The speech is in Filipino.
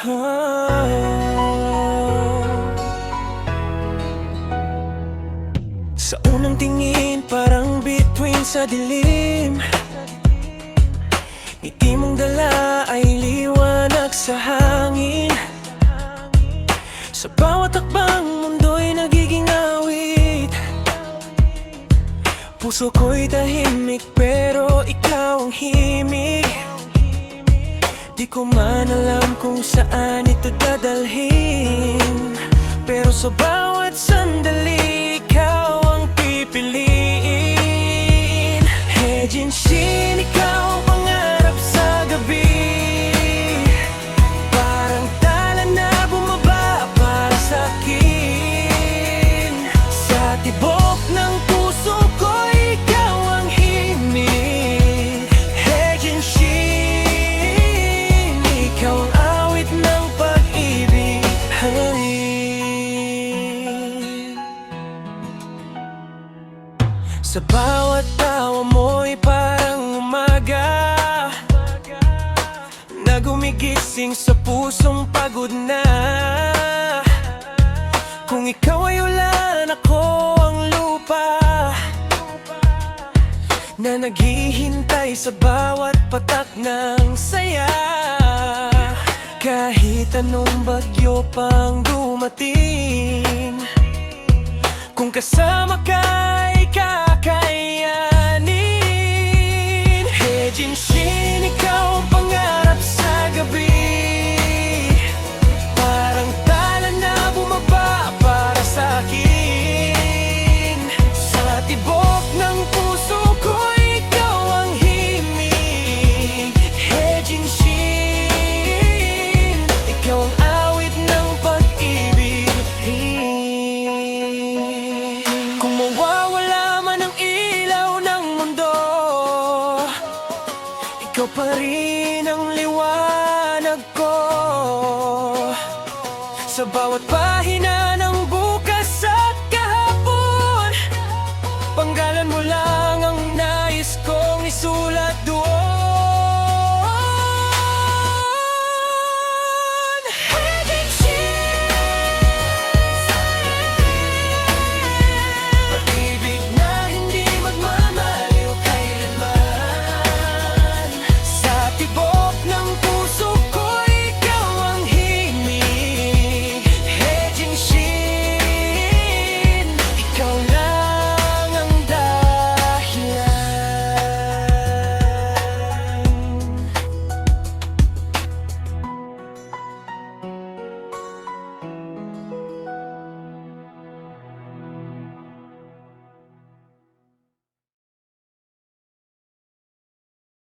Sa unang tingin parang bituin sa dilim, ngiti mong dala ay liwanag sa hangin. Sa bawat takbang mundo'y nagiging awit. Puso ko'y tahimik pero ikaw ang himig. Di ko man alam kung saan ito dadalhin, pero sa bawat sandali ikaw ang pipiliin. Hey Jinshin, ikaw ang pangarap sa gabi, parang tala na bumaba para sa'kin. Sa tibok ng puso ko ikaw ang himig. Hey Jinshin, ikaw ang awit ng pag-ibig. Sa bawat tawa mo'y parang umaga na gumigising sa pusong pagod na. Kung ikaw ay ulan, ako ang lupa na naghihintay sa bawat patak ng saya. Kahit anong bagyo pang dumating, kung kasama ka'y kakayanin. Hey Jinshin, ikaw ang pangarap sa gabi, parang tala na bumaba para sa'kin. Sa tibok ng puso ko ikaw ang himig. Hey Jinshin, ikaw ang awit ng pag-ibig. Kung mawawala man ang ilaw ng mundo, ikaw pa rin ang liwanag ko. Sa bawat